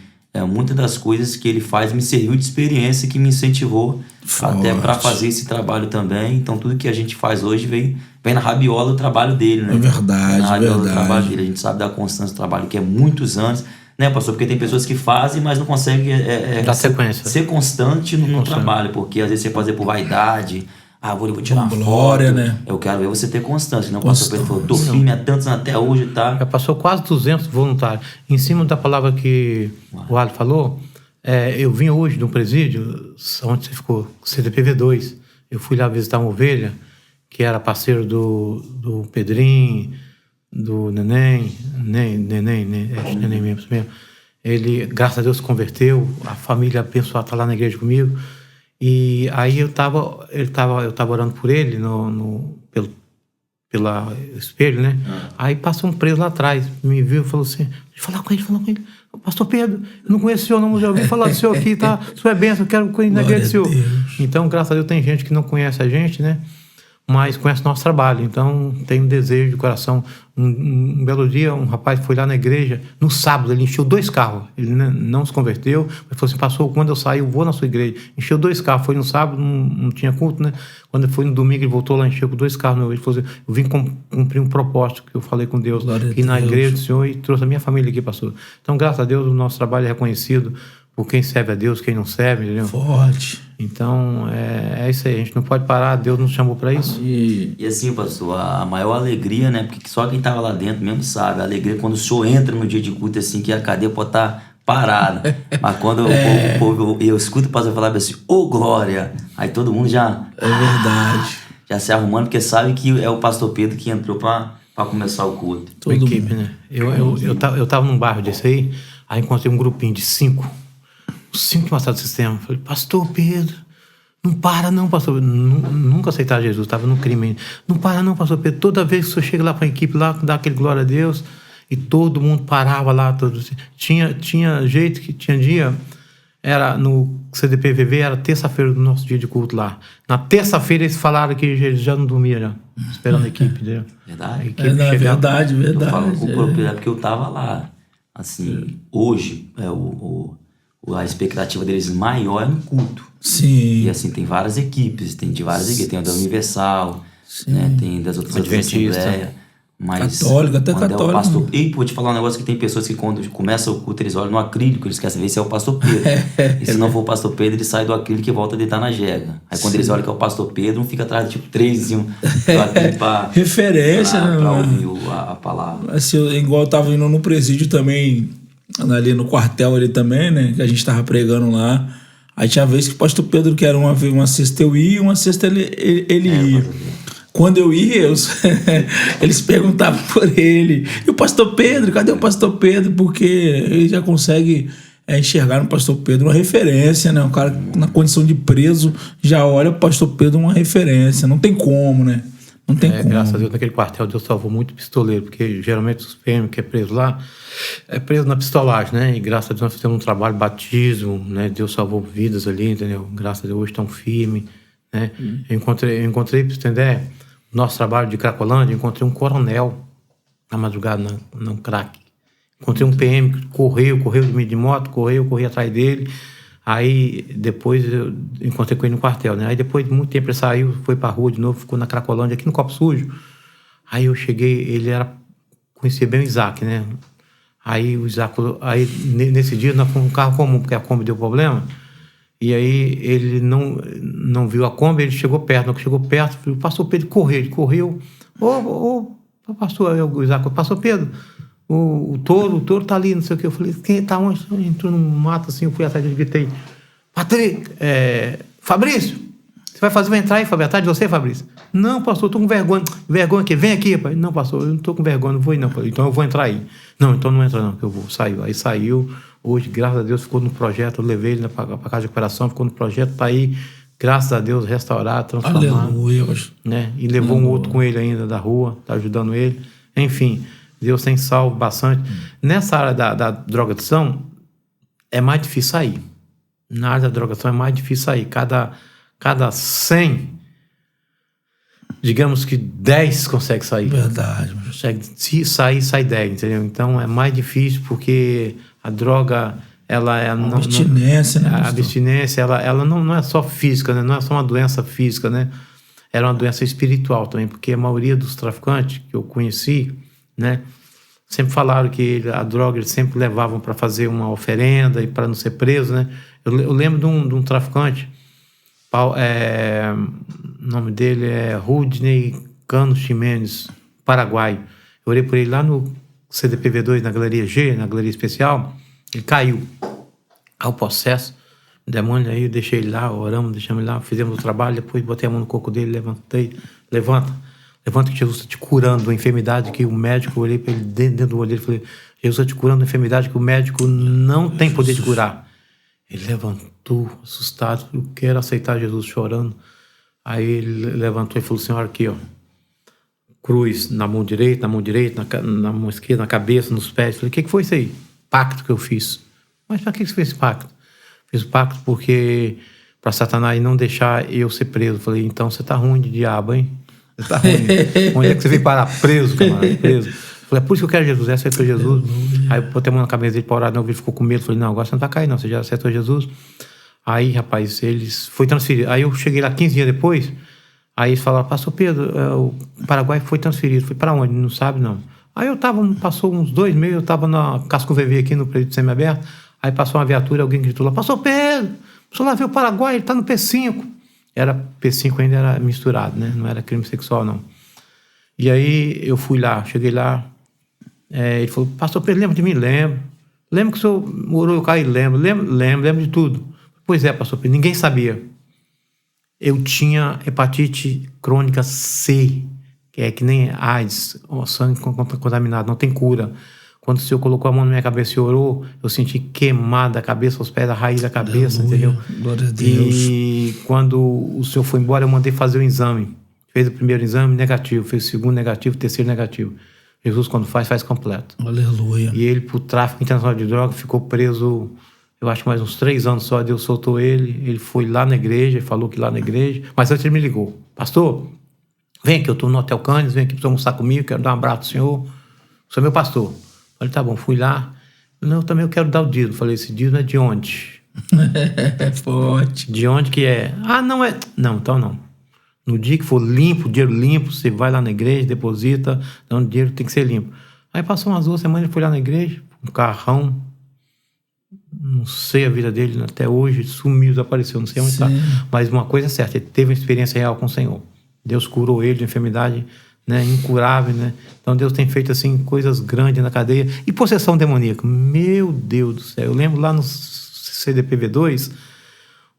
muitas das coisas que ele faz me serviu de experiência que me incentivou até para fazer esse trabalho também. Então tudo que a gente faz hoje vem na rabiola do trabalho dele, né? É verdade, na rabiola do trabalho dele. A gente sabe da constância do trabalho que é muitos anos, né, pastor? Porque tem pessoas que fazem, mas não conseguem ser constante no trabalho, porque às vezes você fazer por vaidade, vou tirar uma glória, foto, né? Eu quero ver você ter constância. Não, o pastor Pedro falou, tô firme há tantos anos até hoje, tá? Já passou quase 200 voluntários. Em cima da palavra que o Ali falou, eu vim hoje de um presídio, onde você ficou, CDPV2. Eu fui lá visitar uma ovelha, que era parceiro do Pedrinho, do Neném mesmo. Ele, graças a Deus, se converteu, a família abençoada está lá na igreja comigo. E aí eu tava orando por ele pela espelho, né? Aí passou um preso lá atrás, me viu e falou assim, falar com ele. Pastor Pedro, eu não conheço o senhor, não, já ouvi falar do senhor aqui, tá? O senhor é bênção, eu quero ir na igreja do senhor. Então, graças a Deus, tem gente que não conhece a gente, né? mas conhece o nosso trabalho. Então, tem um desejo de coração. Um belo dia, um rapaz foi lá na igreja, no sábado, ele encheu 2 carros. Ele não se converteu, mas falou assim, pastor, quando eu sair, eu vou na sua igreja. Encheu 2 carros, foi no sábado, não tinha culto, né? Quando ele foi no domingo, ele voltou lá, encheu com 2 carros. Ele falou assim, eu vim cumprir um propósito que eu falei com Deus, aqui na igreja do Senhor, e trouxe a minha família aqui, pastor. Então, graças a Deus, o nosso trabalho é reconhecido por quem serve a Deus, quem não serve, entendeu? Forte. Então, é isso aí. A gente não pode parar, Deus nos chamou para isso. E assim, pastor, a maior alegria, né? Porque só quem tava lá dentro mesmo sabe. A alegria é quando o senhor entra no dia de culto, assim, que a cadeia pode estar parada. Mas quando o povo, eu escuto o pastor falar assim, ô glória! Aí todo mundo já... É verdade. Já se arrumando, porque sabe que é o pastor Pedro que entrou para começar o culto. Toda a equipe, né? Eu tava num bairro desse aí encontrei um grupinho de 5 de uma sala de sistema. Falei, pastor Pedro, não para não, pastor. Nunca aceitar Jesus, estava no crime ainda. Não para não, pastor Pedro. Toda vez que o senhor chega lá para a equipe, lá, dá aquele glória a Deus, e todo mundo parava lá. Tinha jeito que tinha dia, era no CDPVV, era terça-feira do nosso dia de culto lá. Na terça-feira eles falaram que eles já não dormiam, já, esperando a equipe. Entendeu? Verdade? Verdade. Eu falo com o proprietário porque eu tava lá. Assim, hoje, a expectativa deles maior é no culto. Sim. E assim, tem várias equipes, tem a da Universal, né, tem das outras Assembleias. Mas católico, até católico. É o pastor... E vou te falar um negócio que tem pessoas que quando começa o culto, eles olham no acrílico, eles querem saber se é o pastor Pedro. E se não for o pastor Pedro, ele sai do acrílico e volta a deitar na jega. Aí quando eles olham que é o pastor Pedro, um fica atrás de tipo 3 do acrílico pra... Referência, né? Pra ouvir a palavra. Assim, igual eu tava indo no presídio também, ali no quartel ali também, né? Que a gente tava pregando lá. Aí tinha vez que o pastor Pedro, que era uma sexta eu ia e uma sexta ele ia. Quando eu ia, eles perguntavam por ele. E o pastor Pedro? Cadê o pastor Pedro? Porque ele já consegue enxergar no pastor Pedro uma referência, né? Um cara na condição de preso já olha o pastor Pedro uma referência. Não tem como, né? Não tem como. Graças a Deus, naquele quartel, Deus salvou muito pistoleiro, porque geralmente os PM que é preso lá, é preso na pistolagem, né? E graças a Deus nós fizemos um trabalho, batismo, né? Deus salvou vidas ali, entendeu? Graças a Deus hoje estão firmes, né? Eu encontrei, pra você entender, nosso trabalho de Cracolândia, encontrei um coronel na madrugada, no crack. Encontrei um PM que correu de moto, corri atrás dele. Aí depois eu encontrei com ele no quartel, né? Aí depois de muito tempo ele saiu, foi pra rua de novo, ficou na Cracolândia, aqui no Copo Sujo. Aí eu cheguei, conhecia bem o Isaac, né? Aí o Isaac, nesse dia nós fomos um carro comum, porque a Kombi deu problema. E aí ele não viu a Kombi, ele chegou perto. Não chegou perto, o pastor Pedro correu. Ô, pastor, o Isaac, pastor Pedro, o touro tá ali, não sei o que. Eu falei, quem tá onde? Entrou num mato assim, eu fui atrás dele e gritei, Fabrício, você vai entrar aí, Fabrício? Atrás de você, Fabrício? Não, pastor, eu tô com vergonha. Vergonha aqui, vem aqui, rapaz. Não, pastor, eu não tô com vergonha, não vou ir não. Então eu vou entrar aí. Não, então não entra não, que eu vou. Saiu. Aí saiu. Hoje, graças a Deus, ficou no projeto. Eu levei ele para a casa de recuperação, ficou no projeto, tá aí, graças a Deus, restaurado, transformado. Aleluia. Né? E levou um outro com ele ainda da rua, tá ajudando ele. Enfim, Deus tem salvo bastante. Nessa área da drogadição, é mais difícil sair. Na área da drogadição é mais difícil sair. Cada 100, digamos que 10 consegue sair. Verdade. Consegue sai 10, entendeu? Então é mais difícil porque a droga, ela é... A abstinência, né? A abstinência, ela não é só física, né? Não é só uma doença física, né? Era uma doença espiritual também, porque a maioria dos traficantes que eu conheci, né? Sempre falaram que a droga eles sempre levavam para fazer uma oferenda e para não ser preso, né? Eu lembro de um traficante, o nome dele é Rudney Cano Ximenes, Paraguai. Eu orei por ele lá no CDPV2, na Galeria G, na Galeria Especial. Ele caiu ao processo. O demônio, aí eu deixei ele lá, oramos, deixamos ele lá, fizemos o trabalho, depois botei a mão no coco dele, levanta que Jesus está te curando de uma enfermidade que o médico, eu olhei para ele dentro do olho dele e falei, Jesus está te curando de uma enfermidade que o médico não tem poder de curar. Ele levantou, assustado, eu quero aceitar Jesus, chorando. Aí ele levantou e falou, Senhor, aqui, ó, cruz na mão direita, na mão esquerda, na cabeça, nos pés. Eu falei, o que foi isso aí? Pacto que eu fiz. Mas para que você fez esse pacto? Fiz o pacto porque para Satanás não deixar eu ser preso. Eu falei, então você tá ruim de diabo, hein? Você tá ruim. Onde é que você veio parar? Preso, camarada, preso. Falei, é por isso que eu quero Jesus. Aí aceitou Jesus. Aí eu botei a mão na cabeça dele pra orar, ele ficou com medo. Falei, não, agora você não vai cair não, você já aceitou Jesus. Aí, rapaz, eles foi transferido. Aí eu cheguei lá 15 dias depois, aí eles falaram, pastor Pedro, o Paraguai foi transferido. Falei, para onde? Não sabe, não. Aí passou uns 2 meses, eu tava na Casco VV aqui no presídio semiaberto, aí passou uma viatura, alguém gritou lá, pastor Pedro, o senhor lá viu o Paraguai, ele tá no P5. P5 ainda era misturado, né? Não era crime sexual, não. E aí eu fui lá, cheguei lá, ele falou, pastor Pedro, lembra de mim? Lembro. Lembra que o senhor morou, eu caí? Lembro de tudo. Pois é, pastor Pedro, ninguém sabia. Eu tinha hepatite crônica C, que é que nem AIDS, o sangue contaminado, não tem cura. Quando o senhor colocou a mão na minha cabeça e orou, eu senti queimada a cabeça, os pés da raiz da cabeça, entendeu? Glória a Deus. E quando o senhor foi embora, eu mandei fazer o exame. Fez o primeiro exame, negativo. Fez o segundo, negativo. Terceiro, negativo. Jesus, quando faz completo. Aleluia. E ele, por tráfico internacional de droga, ficou preso, eu acho que mais uns 3 anos só. Deus soltou ele. Ele foi lá na igreja, falou que lá na igreja. Mas antes ele me ligou. Pastor, vem aqui, eu estou no Hotel Cannes, vem aqui para almoçar comigo, quero dar um abraço pro senhor. O senhor é meu pastor. Falei, tá bom, fui lá. Não, eu também quero dar o dízimo. Falei, esse dízimo é de onde? Forte. De onde que é? Ah, não é. Não, então não. No dia que for limpo, dinheiro limpo, você vai lá na igreja, deposita, então o dinheiro tem que ser limpo. Aí passou umas 2 semanas, ele foi lá na igreja, um carrão, não sei a vida dele até hoje, sumiu, desapareceu, não sei onde está. Mas uma coisa é certa, ele teve uma experiência real com o Senhor. Deus curou ele de enfermidade, né, incurável, né? Então Deus tem feito assim coisas grandes na cadeia. E possessão demoníaca, meu Deus do céu. Eu lembro lá no CDPV2,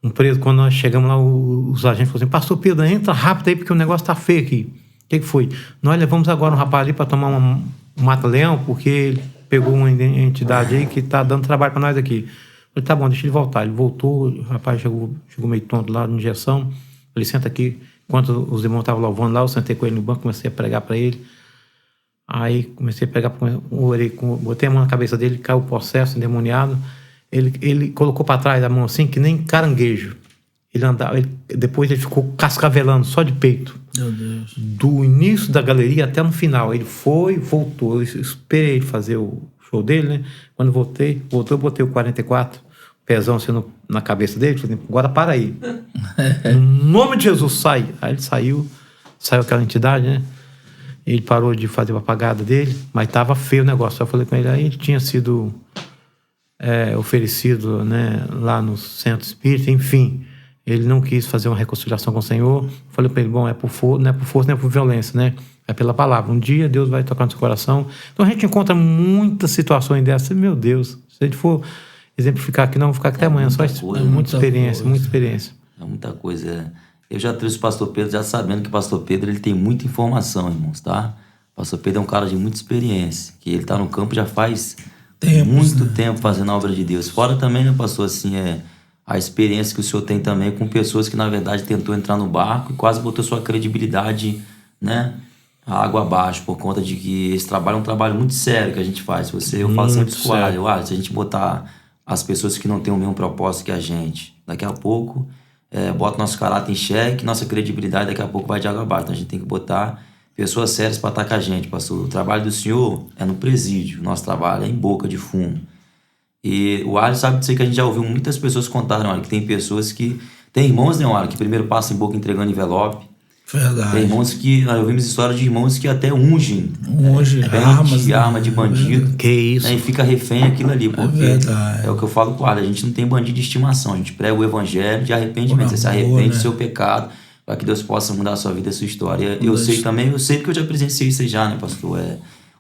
um preso, quando nós chegamos lá, os agentes falaram assim, pastor Pedro, entra rápido aí porque o negócio tá feio aqui. O que foi? Nós levamos agora um rapaz ali para tomar um mata-leão, porque ele pegou uma entidade aí que tá dando trabalho para nós aqui. Eu falei, tá bom, deixa ele voltar. Ele voltou, o rapaz chegou meio tonto lá na injeção. Ele senta aqui. Enquanto os irmãos estavam louvando lá, eu sentei com ele no banco, comecei a pregar para ele. Aí comecei a pregar, botei a mão na cabeça dele, caiu o possesso endemoniado. Ele colocou para trás a mão assim, que nem caranguejo. Ele andava, depois ele ficou cascavelando, só de peito. Meu Deus. Do início da galeria até no final. Ele foi, voltou. Eu esperei ele fazer o show dele, né? Quando voltou, eu botei o 44, pezão assim na cabeça dele. Falei, agora para aí. No nome de Jesus, sai. Aí ele saiu aquela entidade, né? Ele parou de fazer a apagada dele, mas estava feio o negócio. Eu falei com ele, aí ele tinha sido oferecido, né, lá no centro espírita, enfim. Ele não quis fazer uma reconciliação com o Senhor. Eu falei para ele, bom, não é por força, não é por violência, né? É pela palavra. Um dia Deus vai tocar no seu coração. Então a gente encontra muitas situações dessas. Meu Deus, se a gente for exemplificar aqui, não, vou ficar aqui até amanhã. Muita experiência. É muita coisa. Eu já trouxe o pastor Pedro, já sabendo que o pastor Pedro ele tem muita informação, irmãos, tá? O pastor Pedro é um cara de muita experiência, que ele tá no campo já faz muito tempo fazendo a obra de Deus. Fora também, né, pastor, assim, a experiência que o senhor tem também com pessoas que, na verdade, tentou entrar no barco e quase botou sua credibilidade, né, a água abaixo, por conta de que esse trabalho é um trabalho muito sério que a gente faz. Eu falo sempre com o se a gente botar as pessoas que não têm o mesmo propósito que a gente, daqui a pouco, bota nosso caráter em xeque, nossa credibilidade daqui a pouco vai de água abaixo. Então a gente tem que botar pessoas sérias para atacar a gente, pastor. O trabalho do senhor é no presídio, nosso trabalho é em boca de fumo. E o Alisson sabe dizer que a gente já ouviu muitas pessoas contarem, olha, que tem pessoas que... Tem irmãos, né, olha, que primeiro passam em boca entregando envelope. Verdade. Tem irmãos que... Nós ouvimos histórias de irmãos que até ungem. Arma de bandido. Que isso. E fica refém aquilo ali, porque verdade. É o que eu falo com o Alisson, a gente não tem bandido de estimação, a gente prega o evangelho de arrependimento. Você se arrepende do seu pecado, para que Deus possa mudar a sua vida, a sua história. Eu sei porque eu já presenciei isso já, né, pastor?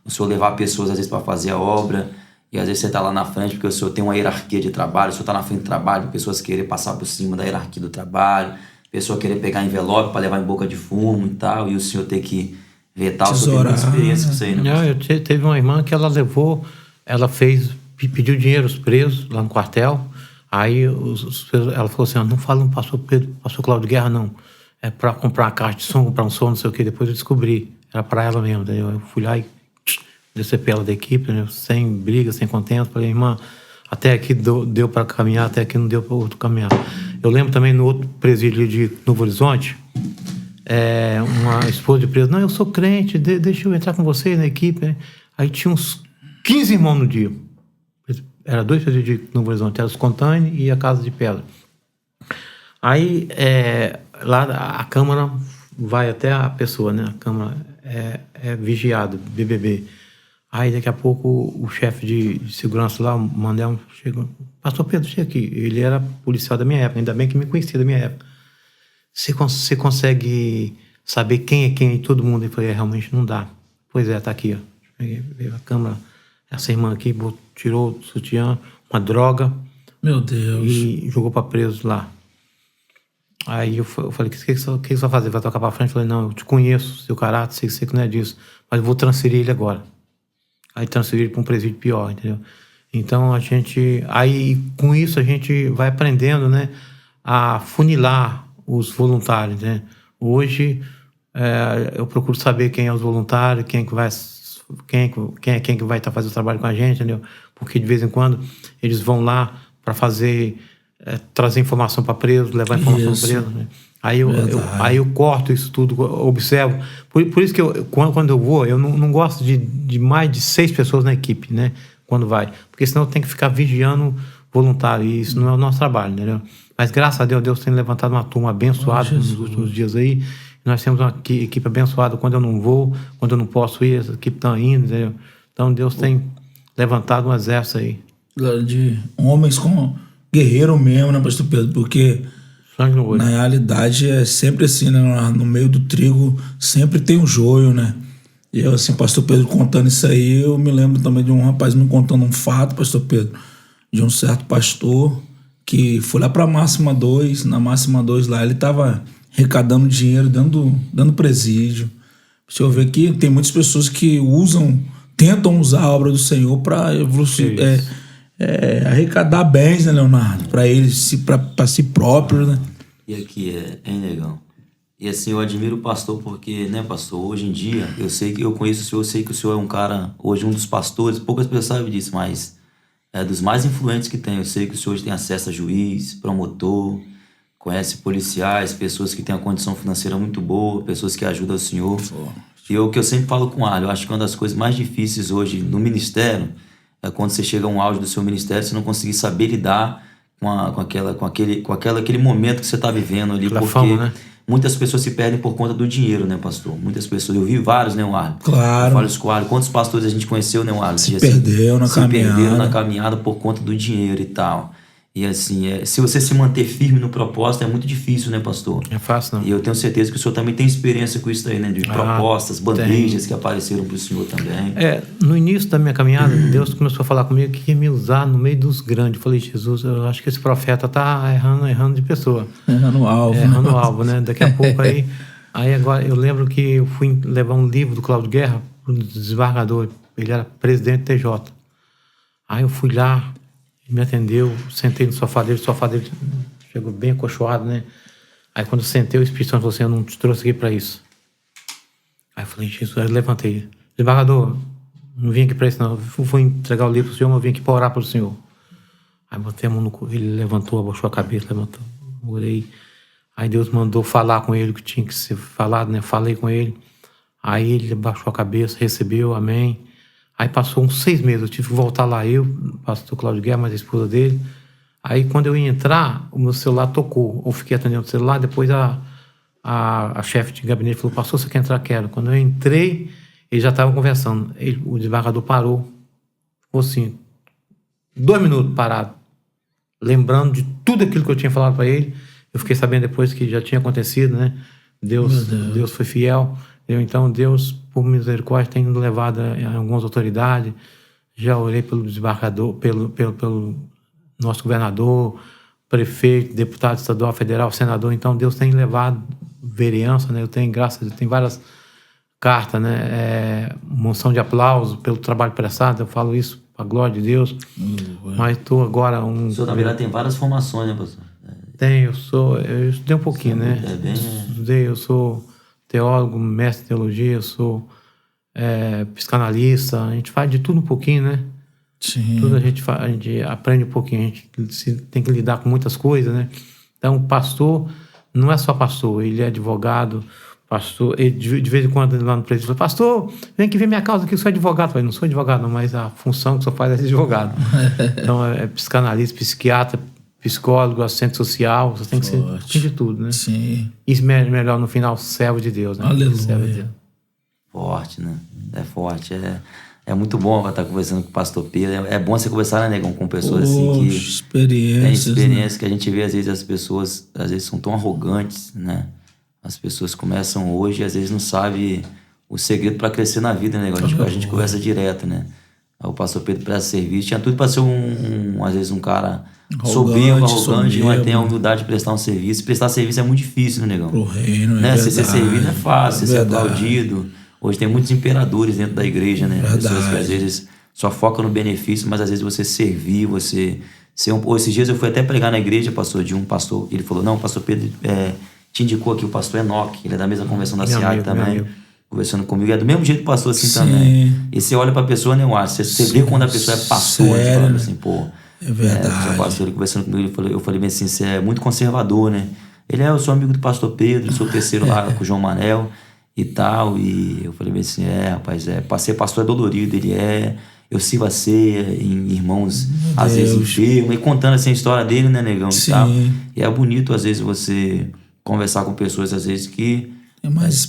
O senhor levar pessoas, às vezes, para fazer a obra, e às vezes você está lá na frente, porque o senhor tem uma hierarquia de trabalho, o senhor está na frente do trabalho, pessoas querer passar por cima da hierarquia do trabalho, pessoa querer pegar envelope para levar em boca de fumo e tal, e o senhor ter que vetar. O senhor tem muita experiência com isso aí, né? Teve uma irmã que ela levou, pediu dinheiro aos presos lá no quartel, aí ela falou assim, não fala no pastor Pedro, pastor Cláudio Guerra, não. É para comprar uma caixa de som, comprar um som, não sei o que. Depois eu descobri. Era para ela mesmo. Daí eu fui lá e decepei ela da equipe, né? Sem briga, sem contento. Falei, irmã, até aqui deu para caminhar, até aqui não deu para outro caminhar. Eu lembro também no outro presídio de Novo Horizonte, uma esposa de preso, não, eu sou crente, deixa eu entrar com você na equipe, né? Aí tinha uns 15 irmãos no dia. Era 2 presídios de Novo Horizonte, era os Containe e a Casa de Pedra. Aí, lá a Câmara vai até a pessoa, né? A Câmara é vigiado, BBB. Aí, daqui a pouco, o chefe de segurança lá, o Mandel, chegou. Pastor Pedro, chega aqui. Ele era policial da minha época, ainda bem que me conhecia da minha época. Você consegue saber quem é quem e todo mundo? Ele falou, realmente não dá. Pois tá aqui, ó. Veio a câmera, essa irmã aqui tirou o sutiã, uma droga. Meu Deus. E jogou para preso lá. Aí eu falei, o que você vai fazer? Vai tocar para frente? Eu falei, não, eu te conheço, seu caráter, sei que não é disso, mas eu vou transferir ele agora. Aí transferir ele para um presídio pior, entendeu? Então aí com isso a gente vai aprendendo, né, a funilar os voluntários, né? Hoje eu procuro saber quem é os voluntários, quem que vai estar fazendo o trabalho com a gente, entendeu? Porque de vez em quando eles vão lá para fazer, trazer informação para preso, levar informação para preso, né? Aí eu corto isso tudo, observo. Por isso que quando eu vou, eu não gosto de mais de 6 pessoas na equipe, né? Quando vai. Porque senão tem que ficar vigiando voluntário. E isso não é o nosso trabalho, entendeu? Mas graças a Deus tem levantado uma turma abençoada nos últimos dias aí. Nós temos uma equipe abençoada. Quando eu não vou, quando eu não posso ir, essa equipe está indo, entendeu? Então Deus tem levantado um exército aí. De homens como guerreiro mesmo, né, pastor Pedro? Porque na realidade é sempre assim, né? No meio do trigo sempre tem um joio, né? E eu, assim, pastor Pedro contando isso aí, eu me lembro também de um rapaz me contando um fato, pastor Pedro, de um certo pastor que foi lá pra Máxima 2, na Máxima 2 lá, ele tava arrecadando dinheiro dando presídio. Você vai ver que tem muitas pessoas que tentam usar a obra do Senhor para arrecadar bens, né, Leonardo? Para eles, para si próprio, né? E aqui negão. E assim, eu admiro o pastor porque, né, pastor, hoje em dia, eu conheço o senhor, eu sei que o senhor é um cara, hoje um dos pastores, poucas pessoas sabem disso, mas é dos mais influentes que tem. Eu sei que o senhor hoje tem acesso a juiz, promotor, conhece policiais, pessoas que têm uma condição financeira muito boa, pessoas que ajudam o senhor. E o que eu sempre falo com o Alho, eu acho que uma das coisas mais difíceis hoje no ministério é quando você chega a um auge do seu ministério, você não conseguir saber lidar com aquele momento que você está vivendo ali. Aquela porque fama, né? Muitas pessoas se perdem por conta do dinheiro, né, pastor? Muitas pessoas. Eu vi vários, né, Alho? Claro. Eu falo isso com o Alho. Quantos pastores a gente conheceu, né, Alho? Se perderam na caminhada por conta do dinheiro e tal. E assim, se você se manter firme no propósito, é muito difícil, né, pastor? É fácil, não. E eu tenho certeza que o senhor também tem experiência com isso aí, né? De propostas, bandejas que apareceram pro senhor também. No início da minha caminhada, Deus começou a falar comigo que ia me usar no meio dos grandes. Eu falei, Jesus, eu acho que esse profeta tá errando de pessoa. Errando o alvo. Errando o alvo, né? Daqui a pouco aí agora eu lembro que eu fui levar um livro do Cláudio Guerra pro desembargador. Ele era presidente do TJ. Aí eu fui lá, ele me atendeu, sentei no sofá dele, chegou bem acolchoado, né? Aí quando eu sentei, o Espírito Santo falou assim, eu não te trouxe aqui para isso. Aí eu falei, Jesus, aí eu levantei. Desembargador, não vim aqui para isso não, eu fui entregar o livro pro senhor, mas eu vim aqui para orar pro senhor. Aí botei a mão ele levantou, abaixou a cabeça, orei. Aí Deus mandou falar com ele o que tinha que ser falado, né? Falei com ele. Aí ele abaixou a cabeça, recebeu, amém. Aí passou uns 6 meses, eu tive que voltar lá, eu, o pastor Cláudio Guerra, mas a esposa dele. Aí quando eu ia entrar, o meu celular tocou. Eu fiquei atendendo o celular, depois a chefe de gabinete falou, pastor, você quer entrar? Quero. Quando eu entrei, eles já estavam conversando. O desembargador parou, ficou assim, 2 minutos parado, lembrando de tudo aquilo que eu tinha falado para ele. Eu fiquei sabendo depois que já tinha acontecido, né? Deus foi fiel. Então Deus, por misericórdia, tem nos levado a algumas autoridades. Já orei pelo desembargador, pelo nosso governador, prefeito, deputado estadual, federal, senador. Então Deus tem levado vereança, né? Eu tenho, graças a Deus, tem várias cartas, né? Moção de aplauso pelo trabalho prestado. Eu falo isso para a glória de Deus. Mas estou agora O senhor, na verdade, tem várias formações, né, pastor? Eu estudei um pouquinho, né? Eu sou teólogo, mestre em teologia, eu sou psicanalista, a gente faz de tudo um pouquinho, né? Sim. Tudo a gente aprende um pouquinho, a gente tem que lidar com muitas coisas, né? Então, o pastor não é só pastor, ele é advogado, Pastor, ele, de vez em quando, lá no presídio, falou: pastor, vem aqui ver minha causa aqui, eu sou advogado. Eu falei: não sou advogado, não, mas a função que você faz é ser advogado. Então, é psicanalista, psiquiatra, psicólogo, assistente social, você tem que ser de tudo, né? Sim. E melhor, no final, servo de Deus, né? Aleluia. Servo de Deus. Forte, né? É forte. É muito bom estar conversando com o pastor Pedro. É bom você conversar, né, Negão, com pessoas assim que... experiências, tem experiência, né? que a gente vê, às vezes, as pessoas, às vezes, são tão arrogantes, né? As pessoas começam hoje e, às vezes, não sabem o segredo para crescer na vida, né, Negão? A gente conversa direto, né? O pastor Pedro presta serviço. Tinha tudo para ser, às vezes, um cara soberbo, arrogante, mas tem a humildade de prestar um serviço. Prestar serviço é muito difícil, né, Negão? Pro reino, né? É Você ser servido é fácil, você ser verdade. aplaudido. Hoje tem muitos imperadores dentro da igreja, né? Verdade. Pessoas que, às vezes, só focam no benefício, mas, às vezes, você servir, você ser um... Esses dias eu fui até pregar na igreja, pastor, de um pastor. Ele falou: não, o pastor Pedro te indicou aqui o pastor Enoque. Ele é da mesma convenção da SEAD também. Conversando comigo. É do mesmo jeito que o pastor assim também. E você olha pra pessoa, né, eu acho. Você vê quando a pessoa é pastor, você fala assim, pô... É verdade. O pastor, conversando comigo, eu falei bem assim: você é muito conservador, né? Ele eu sou amigo do pastor Pedro, sou o terceiro lá com o João Manel e tal. E eu falei bem assim: rapaz, ser pastor é dolorido, eu sirvo a ceia em irmãos, às vezes enfermos, e contando assim a história dele, né, Negão? Sim. E tal. E é bonito, às vezes, você conversar com pessoas, às vezes, que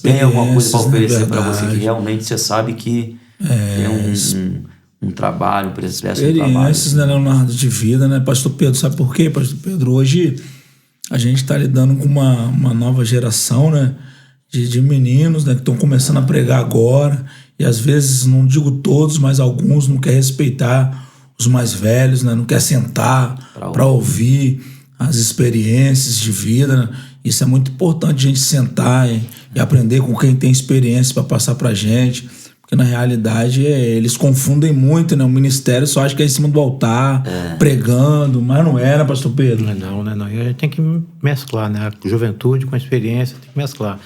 tem alguma coisa para oferecer para você, que realmente você sabe que tem um trabalho, um processo de trabalho. Experiências, né, Leonardo, de vida, né? Pastor Pedro, sabe por quê, pastor Pedro? Hoje a gente está lidando com uma nova geração, né? De meninos, né? Que estão começando a pregar agora. E às vezes, não digo todos, mas alguns não querem respeitar os mais velhos, né? Não quer sentar para ouvir as experiências de vida, né? Isso é muito importante, a gente sentar e aprender com quem tem experiência para passar pra gente. Porque na realidade eles confundem muito, né? O ministério só acha que é em cima do altar, pregando, mas não era, pastor Pedro. Não. E a gente tem que mesclar, né? A juventude com a experiência, tem que mesclar.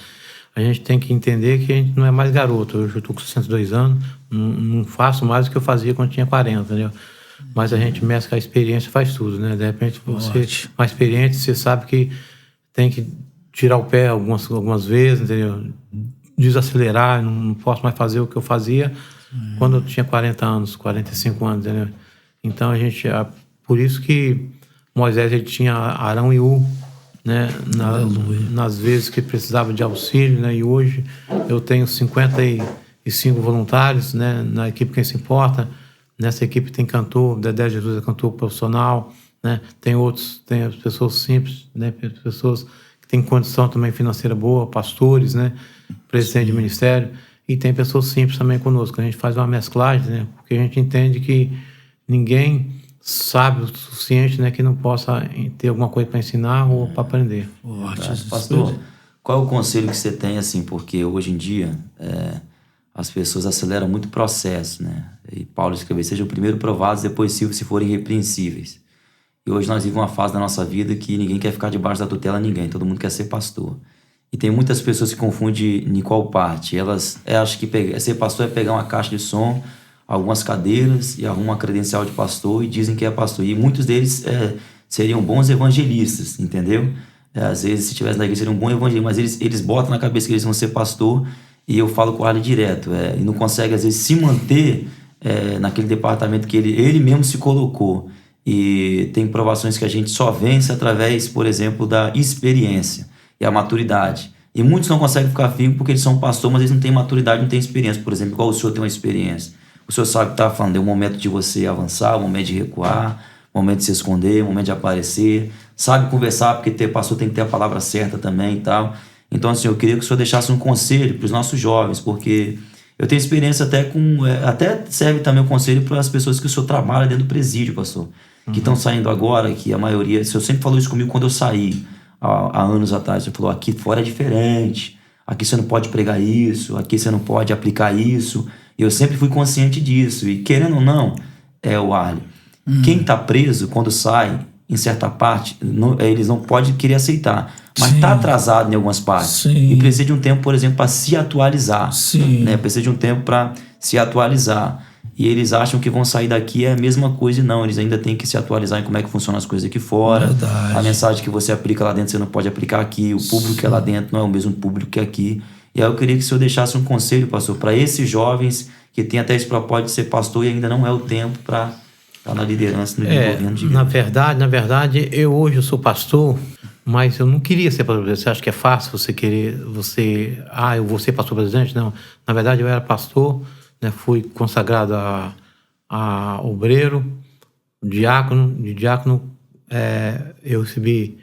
A gente tem que entender que a gente não é mais garoto. Hoje eu estou com 62 anos, não faço mais do que eu fazia quando tinha 40, entendeu? Mas a gente mescla a experiência, faz tudo, né? De repente você, mais experiente, você sabe que tem que tirar o pé algumas vezes, entendeu? Desacelerar, não posso mais fazer o que eu fazia quando eu tinha 40 anos, 45 anos, entendeu? Então por isso que Moisés, ele tinha Arão e Ur, né? Nas vezes que precisava de auxílio, né? E hoje eu tenho 55 voluntários, né? Na equipe Quem Se Importa. Nessa equipe tem cantor, Dedé Jesus é cantor profissional, né? Tem as pessoas simples, né? Pessoas que têm condição também financeira boa, pastores, né? Presidente de ministério, e tem pessoas simples também conosco. A gente faz uma mesclagem, né? Porque a gente entende que ninguém sabe o suficiente, né? Que não possa ter alguma coisa para ensinar ou para aprender. Pastor, qual é o conselho que você tem, assim, porque hoje em dia as pessoas aceleram muito o processo, né? E Paulo escreveu: sejam primeiro provados, depois se forem irrepreensíveis. E hoje nós vivemos uma fase da nossa vida que ninguém quer ficar debaixo da tutela de ninguém, todo mundo quer ser pastor. E tem muitas pessoas que confundem em qual parte. Elas acham que ser pastor é pegar uma caixa de som, algumas cadeiras e arruma uma credencial de pastor e dizem que é pastor. E muitos deles seriam bons evangelistas, entendeu? Às vezes, se tivesse na igreja, seriam um bom evangelista, mas eles botam na cabeça que eles vão ser pastor, e eu falo com o Arley direto, e não consegue, às vezes, se manter naquele departamento que ele mesmo se colocou. E tem provações que a gente só vence através, por exemplo, da experiência e a maturidade. E muitos não conseguem ficar firmes porque eles são pastor, mas eles não têm maturidade, não têm experiência. Por exemplo, igual o senhor tem uma experiência. O senhor sabe que está falando, é o momento de você avançar, o momento de recuar, o momento de se esconder, o momento de aparecer. Sabe conversar, porque ter pastor tem que ter a palavra certa também e tal. Então, assim, eu queria que o senhor deixasse um conselho para os nossos jovens, porque eu tenho experiência até serve também o conselho para as pessoas que o senhor trabalha dentro do presídio, pastor. Que estão saindo agora, que a maioria... O senhor sempre falou isso comigo quando eu saí, há anos atrás. Você falou: aqui fora é diferente, aqui você não pode pregar isso, aqui você não pode aplicar isso. E eu sempre fui consciente disso. E querendo ou não, o Arley, quem está preso, quando sai, em certa parte, eles não podem querer aceitar. Mas está atrasado em algumas partes. Sim. E precisa de um tempo, por exemplo, para se atualizar. Sim. Né? Precisa de um tempo para se atualizar. E eles acham que vão sair daqui é a mesma coisa, e não, eles ainda têm que se atualizar em como é que funcionam as coisas aqui fora. Verdade. A mensagem que você aplica lá dentro você não pode aplicar aqui, o público que é lá dentro não é o mesmo público que aqui. E aí eu queria que o senhor deixasse um conselho, pastor, para esses jovens que têm até esse propósito de ser pastor e ainda não é o tempo para estar na liderança, no governo de igreja. Na verdade, eu hoje sou pastor, mas eu não queria ser pastor presidente. Você acha que é fácil eu vou ser pastor presidente? Não. Na verdade, eu era pastor, né? Fui consagrado a obreiro, diácono. De diácono, eu recebi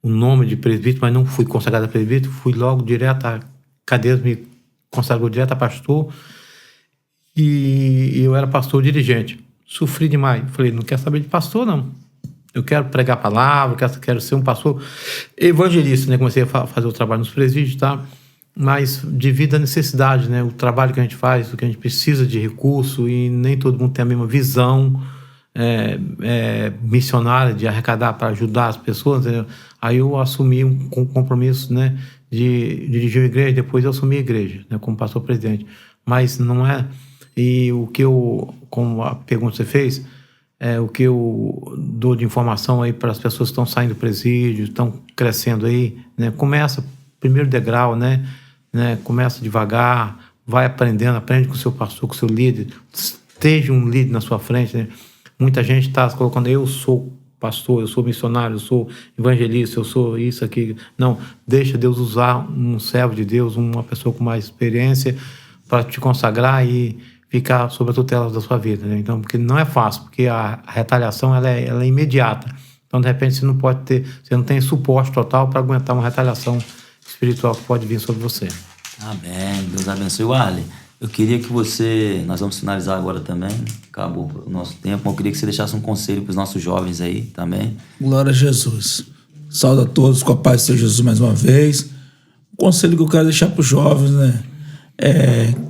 o nome de presbítero, mas não fui consagrado a presbítero. Fui logo direto a cadeira, me consagrou direto a pastor. E eu era pastor dirigente. Sofri demais. Falei, não quero saber de pastor, não. Eu quero pregar a palavra, quero ser um pastor evangelista, né? Comecei a fazer o trabalho nos presídios, tá? Mas devido à necessidade, né? O trabalho que a gente faz, o que a gente precisa de recurso, e nem todo mundo tem a mesma visão missionária de arrecadar para ajudar as pessoas, né? Aí eu assumi um compromisso, né? De dirigir a igreja, depois eu assumi a igreja, né? Como pastor presidente. Mas não é... E o que como a pergunta que você fez, o que eu dou de informação aí para as pessoas que estão saindo do presídio, estão crescendo aí, né? Começa, primeiro degrau, né? Começa devagar, vai aprendendo, aprende com o seu pastor, com o seu líder, esteja um líder na sua frente, né? Muita gente está colocando, eu sou pastor, eu sou missionário, eu sou evangelista, eu sou isso aqui. Não, deixa Deus usar um servo de Deus, uma pessoa com mais experiência para te consagrar e ficar sob a tutela da sua vida, né? Então, porque não é fácil, porque a retaliação ela é imediata. Então, de repente, você não tem suporte total para aguentar uma retaliação espiritual que pode vir sobre você. Amém. Deus abençoe. Wally, eu queria que nós vamos finalizar agora também, acabou o nosso tempo, mas eu queria que você deixasse um conselho para os nossos jovens aí também. Glória a Jesus. Saúde a todos com a paz do Senhor Jesus mais uma vez. O conselho que eu quero deixar para os jovens, né?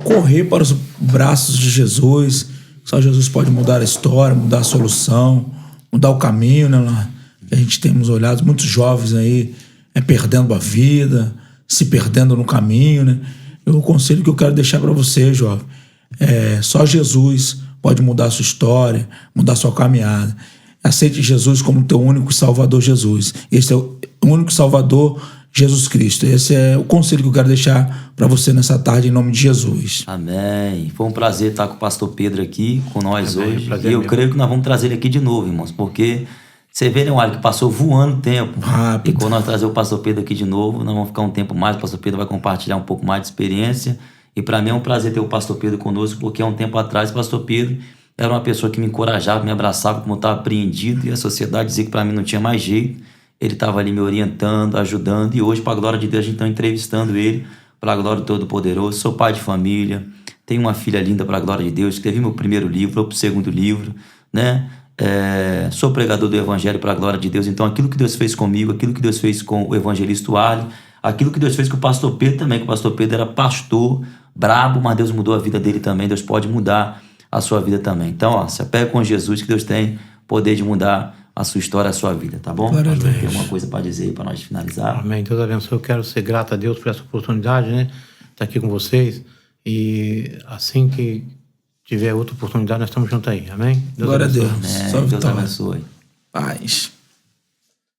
Correr para os braços de Jesus. Só Jesus pode mudar a história, mudar a solução, mudar o caminho, né? A gente temos olhado muitos jovens aí perdendo a vida, se perdendo no caminho, né? O conselho que eu quero deixar para você, jovem, só Jesus pode mudar a sua história, mudar a sua caminhada. Aceite Jesus como teu único Salvador, Jesus. Esse é o único Salvador, Jesus Cristo. Esse é o conselho que eu quero deixar para você nessa tarde, em nome de Jesus. Amém. Foi um prazer estar com o pastor Pedro aqui com nós hoje. Prazer E eu mesmo. creio que nós vamos trazer ele aqui de novo, irmãos, porque você vê, né, Wally, que passou voando o tempo. Rápido. E quando nós trazer o pastor Pedro aqui de novo, nós vamos ficar um tempo mais, o pastor Pedro vai compartilhar um pouco mais de experiência. E para mim é um prazer ter o pastor Pedro conosco, porque há um tempo atrás o pastor Pedro era uma pessoa que me encorajava, me abraçava como eu estava apreendido, e a sociedade dizia que para mim não tinha mais jeito. Ele estava ali me orientando, ajudando, e hoje, para a glória de Deus, a gente está entrevistando ele, para a glória do Todo-Poderoso. Sou pai de família, tenho uma filha linda, para a glória de Deus, escrevi meu primeiro livro, vou para o segundo livro, né? Sou pregador do Evangelho, para a glória de Deus. Então, aquilo que Deus fez comigo, aquilo que Deus fez com o evangelista Wally, aquilo que Deus fez com o pastor Pedro também, que o pastor Pedro era pastor, brabo, mas Deus mudou a vida dele também, Deus pode mudar a sua vida também. Então, se apega com Jesus, que Deus tem poder de mudar a sua história, a sua vida, tá bom? Glória a Deus. Tem alguma coisa para dizer aí para nós finalizar? Amém. Deus abençoe. Eu quero ser grato a Deus por essa oportunidade, né? Estar aqui com vocês. E assim que tiver outra oportunidade, nós estamos juntos aí. Amém? Glória a Deus. Amém. Só Deus vitória. abençoe. Paz.